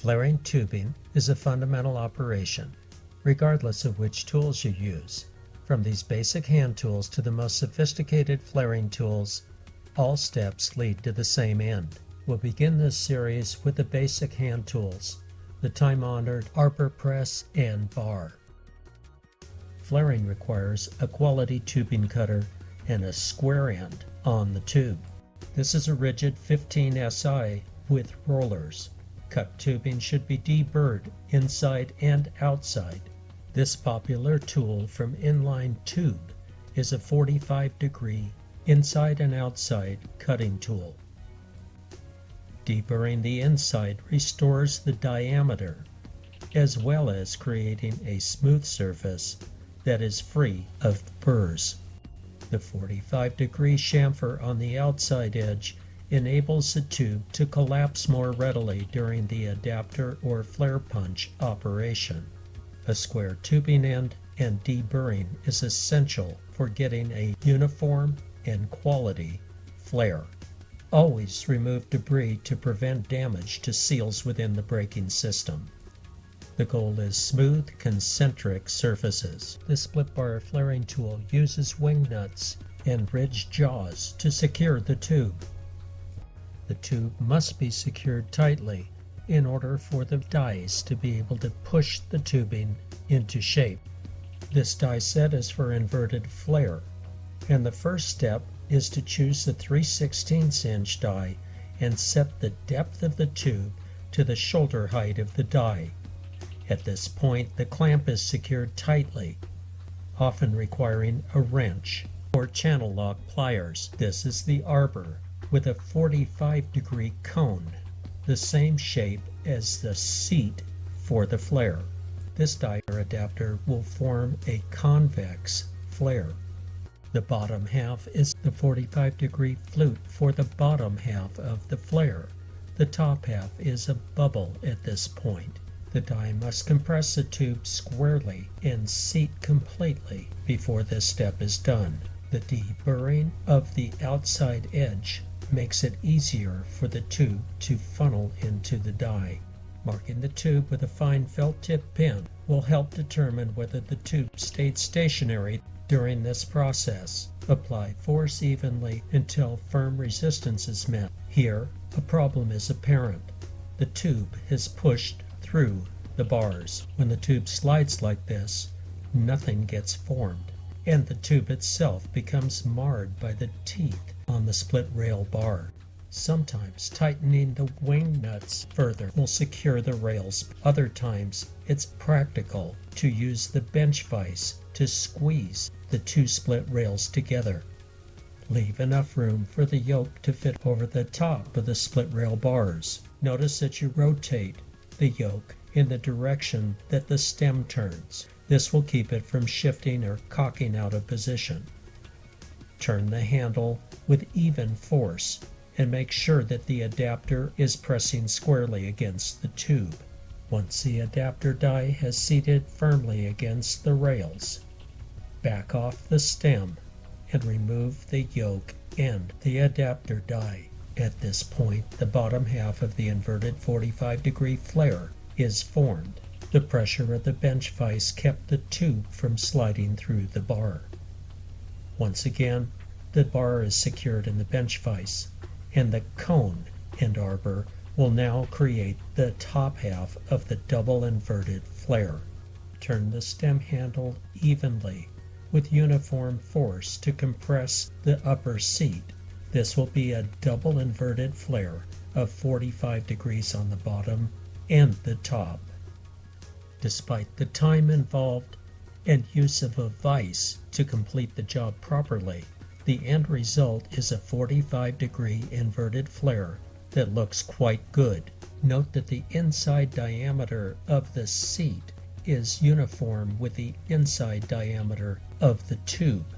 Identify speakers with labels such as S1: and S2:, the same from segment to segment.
S1: Flaring tubing is a fundamental operation, regardless of which tools you use. From these basic hand tools to the most sophisticated flaring tools, all steps lead to the same end. We'll begin this series with the basic hand tools, the time-honored arbor press and bar. Flaring requires a quality tubing cutter and a square end on the tube. This is a rigid 15 SI with rollers. Cut tubing should be deburred inside and outside. This popular tool from Inline Tube is a 45-degree inside and outside cutting tool. Deburring the inside restores the diameter, as well as creating a smooth surface that is free of burrs. The 45-degree chamfer on the outside edge enables the tube to collapse more readily during the adapter or flare punch operation. A square tubing end and deburring is essential for getting a uniform and quality flare. Always remove debris to prevent damage to seals within the braking system. The goal is smooth, concentric surfaces. This split bar flaring tool uses wing nuts and ridged jaws to secure the tube. The tube must be secured tightly in order for the dies to be able to push the tubing into shape. This die set is for inverted flare, and the first step is to choose the 3/16 inch die and set the depth of the tube to the shoulder height of the die. At this point, the clamp is secured tightly, often requiring a wrench or channel lock pliers. This is the arbor with a 45-degree cone, the same shape as the seat for the flare. This die or adapter will form a convex flare. The bottom half is the 45-degree flute for the bottom half of the flare. The top half is a bubble at this point. The die must compress the tube squarely and seat completely before this step is done. The deburring of the outside edge makes it easier for the tube to funnel into the die. Marking the tube with a fine felt tip pin will help determine whether the tube stayed stationary during this process. Apply force evenly until firm resistance is met. Here, a problem is apparent. The tube has pushed through the bars. When the tube slides like this, nothing gets formed, and the tube itself becomes marred by the teeth on the split rail bar. Sometimes tightening the wing nuts further will secure the rails. Other times it's practical to use the bench vise to squeeze the two split rails together. Leave enough room for the yoke to fit over the top of the split rail bars. Notice that you rotate the yoke in the direction that the stem turns. This will keep it from shifting or cocking out of position. Turn the handle with even force and make sure that the adapter is pressing squarely against the tube. Once the adapter die has seated firmly against the rails, back off the stem and remove the yoke and the adapter die. At this point, the bottom half of the inverted 45-degree flare is formed. The pressure of the bench vise kept the tube from sliding through the bar. Once again, the bar is secured in the bench vise, and the cone and arbor will now create the top half of the double inverted flare. Turn the stem handle evenly with uniform force to compress the upper seat. This will be a double inverted flare of 45 degrees on the bottom and the top. Despite the time involved and use of a vise to complete the job properly, the end result is a 45-degree inverted flare that looks quite good. Note that the inside diameter of the seat is uniform with the inside diameter of the tube.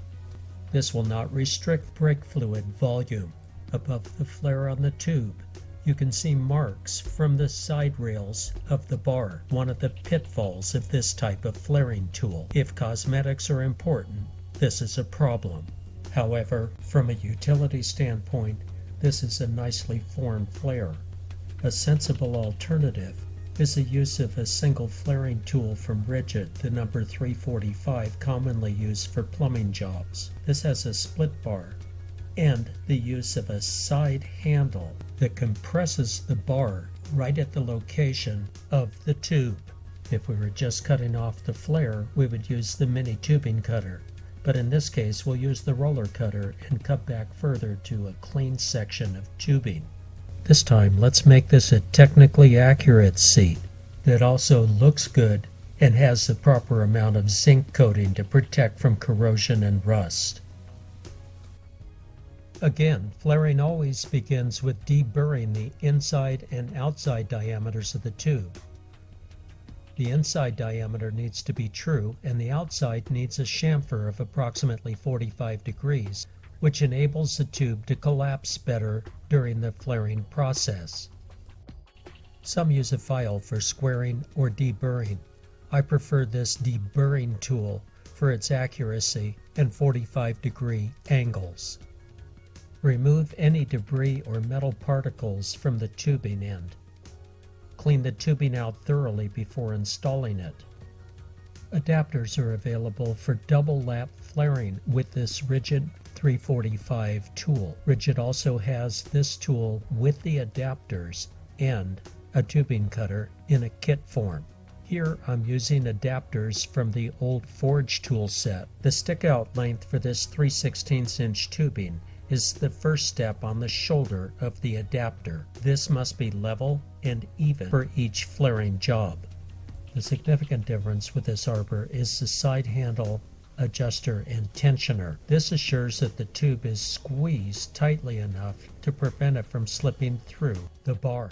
S1: This will not restrict brake fluid volume. Above the flare on the tube, you can see marks from the side rails of the bar, one of the pitfalls of this type of flaring tool. If cosmetics are important, this is a problem. However, from a utility standpoint, this is a nicely formed flare. A sensible alternative is the use of a single flaring tool from Rigid, the number 345 commonly used for plumbing jobs. This has a split bar and the use of a side handle that compresses the bar right at the location of the tube. If we were just cutting off the flare, we would use the mini tubing cutter, but in this case we'll use the roller cutter and cut back further to a clean section of tubing. This time let's make this a technically accurate seat that also looks good and has the proper amount of zinc coating to protect from corrosion and rust. Again, flaring always begins with deburring the inside and outside diameters of the tube. The inside diameter needs to be true and the outside needs a chamfer of approximately 45 degrees, which enables the tube to collapse better during the flaring process. Some use a file for squaring or deburring. I prefer this deburring tool for its accuracy and 45-degree angles. Remove any debris or metal particles from the tubing end. Clean the tubing out thoroughly before installing it. Adapters are available for double lap flaring with this Rigid 345 tool. Rigid also has this tool with the adapters and a tubing cutter in a kit form. Here I'm using adapters from the old Forge tool set. The stick-out length for this 3/16" tubing is the first step on the shoulder of the adapter. This must be level and even for each flaring job. The significant difference with this arbor is the side handle adjuster and tensioner. This assures that the tube is squeezed tightly enough to prevent it from slipping through the bar.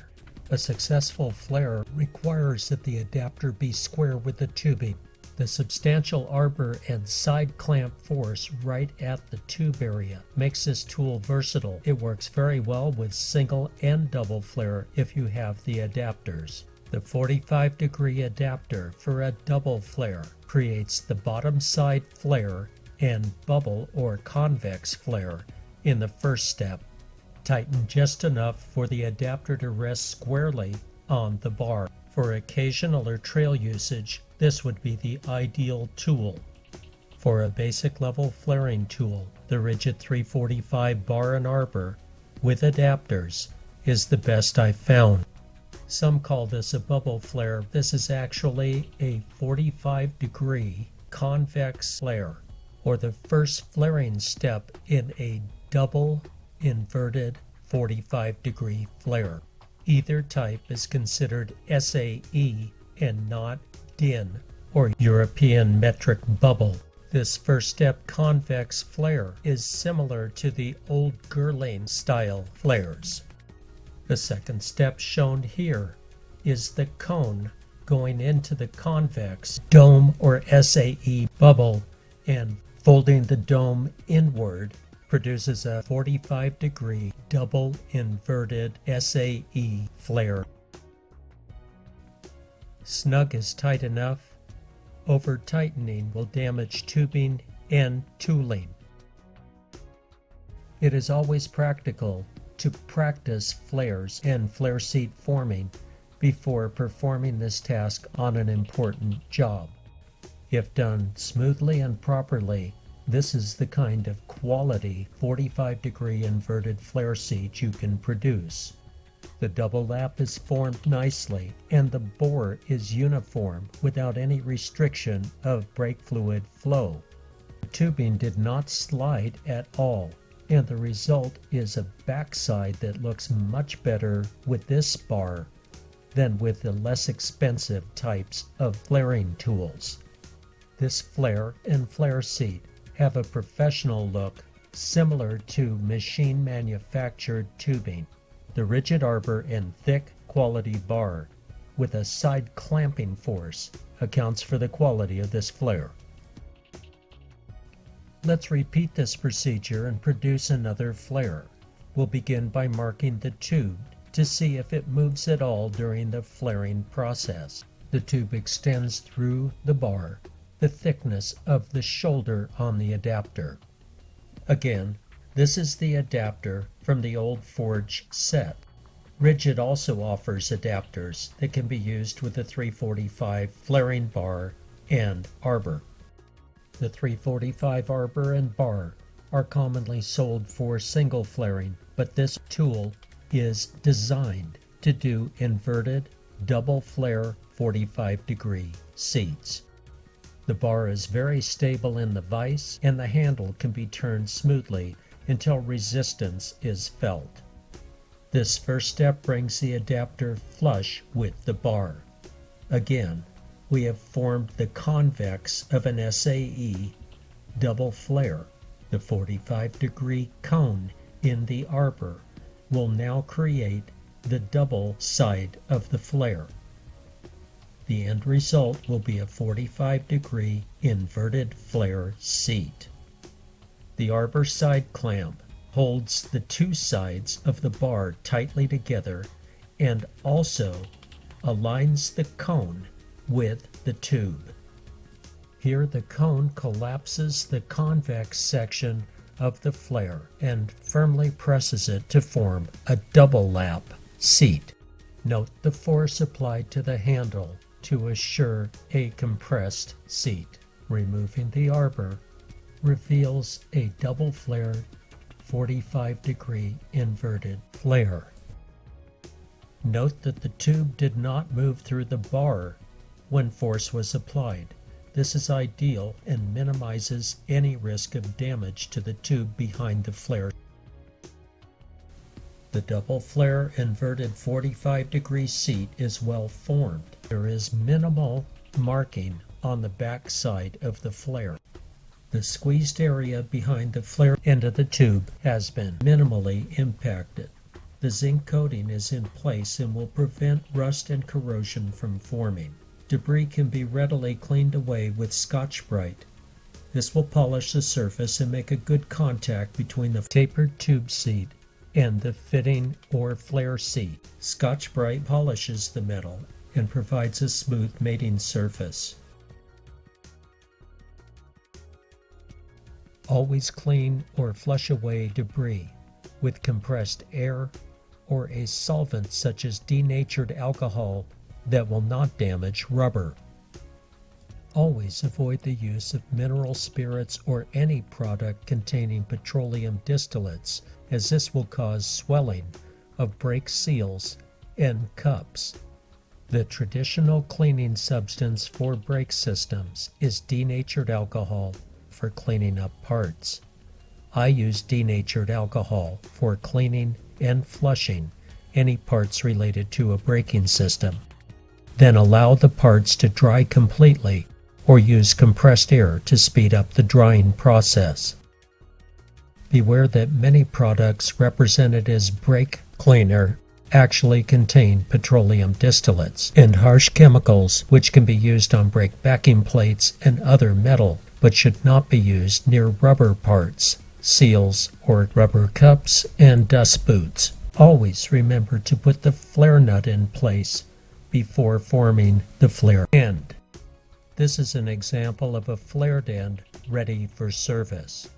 S1: A successful flare requires that the adapter be square with the tubing. The substantial arbor and side clamp force right at the tube area makes this tool versatile. It works very well with single and double flare if you have the adapters. The 45-degree adapter for a double flare creates the bottom side flare and bubble or convex flare in the first step. Tighten just enough for the adapter to rest squarely on the bar. For occasional or trail usage, this would be the ideal tool. For a basic level flaring tool, the Rigid 345 Bar and Arbor with adapters is the best I've found. Some call this a bubble flare. This is actually a 45-degree convex flare, or the first flaring step in a double inverted 45-degree flare. Either type is considered SAE and not DIN, or European metric bubble. This first step convex flare is similar to the old Girling style flares. The second step shown here is the cone going into the convex dome or SAE bubble, and folding the dome inward produces a 45-degree double inverted SAE flare. Snug is tight enough. Over-tightening will damage tubing and tooling. It is always practical to practice flares and flare seat forming before performing this task on an important job. If done smoothly and properly, this is the kind of quality 45-degree inverted flare seat you can produce. The double lap is formed nicely and the bore is uniform without any restriction of brake fluid flow. The tubing did not slide at all, and the result is a backside that looks much better with this bar than with the less expensive types of flaring tools. This flare and flare seat have a professional look similar to machine manufactured tubing. The rigid arbor and thick quality bar with a side clamping force accounts for the quality of this flare. Let's repeat this procedure and produce another flare. We'll begin by marking the tube to see if it moves at all during the flaring process. The tube extends through the bar the thickness of the shoulder on the adapter. Again, this is the adapter from the old Forge set. Rigid also offers adapters that can be used with the 345 Flaring Bar and Arbor. The 345 Arbor and Bar are commonly sold for single flaring, but this tool is designed to do inverted double flare 45-degree seats. The bar is very stable in the vise, and the handle can be turned smoothly until resistance is felt. This first step brings the adapter flush with the bar. Again, we have formed the convex of an SAE double flare. The 45-degree cone in the arbor will now create the double side of the flare. The end result will be a 45-degree inverted flare seat. The arbor side clamp holds the two sides of the bar tightly together and also aligns the cone with the tube. Here the cone collapses the convex section of the flare and firmly presses it to form a double lap seat. Note the force applied to the handle to assure a compressed seat. Removing the arbor reveals a double flare 45-degree inverted flare. Note that the tube did not move through the bar when force was applied. This is ideal and minimizes any risk of damage to the tube behind the flare. The double flare inverted 45-degree seat is well formed. There is minimal marking on the back side of the flare. The squeezed area behind the flare end of the tube has been minimally impacted. The zinc coating is in place and will prevent rust and corrosion from forming. Debris can be readily cleaned away with Scotch-Brite. This will polish the surface and make a good contact between the tapered tube seat and the fitting or flare seat. Scotch-Brite polishes the metal and provides a smooth mating surface. Always clean or flush away debris with compressed air or a solvent such as denatured alcohol that will not damage rubber. Always avoid the use of mineral spirits or any product containing petroleum distillates, as this will cause swelling of brake seals and cups. The traditional cleaning substance for brake systems is denatured alcohol for cleaning up parts. I use denatured alcohol for cleaning and flushing any parts related to a braking system. Then allow the parts to dry completely or use compressed air to speed up the drying process. Beware that many products represented as brake cleaner actually contain petroleum distillates and harsh chemicals which can be used on brake backing plates and other metal, but should not be used near rubber parts, seals, or rubber cups and dust boots. Always remember to put the flare nut in place before forming the flare end. This is an example of a flared end ready for service.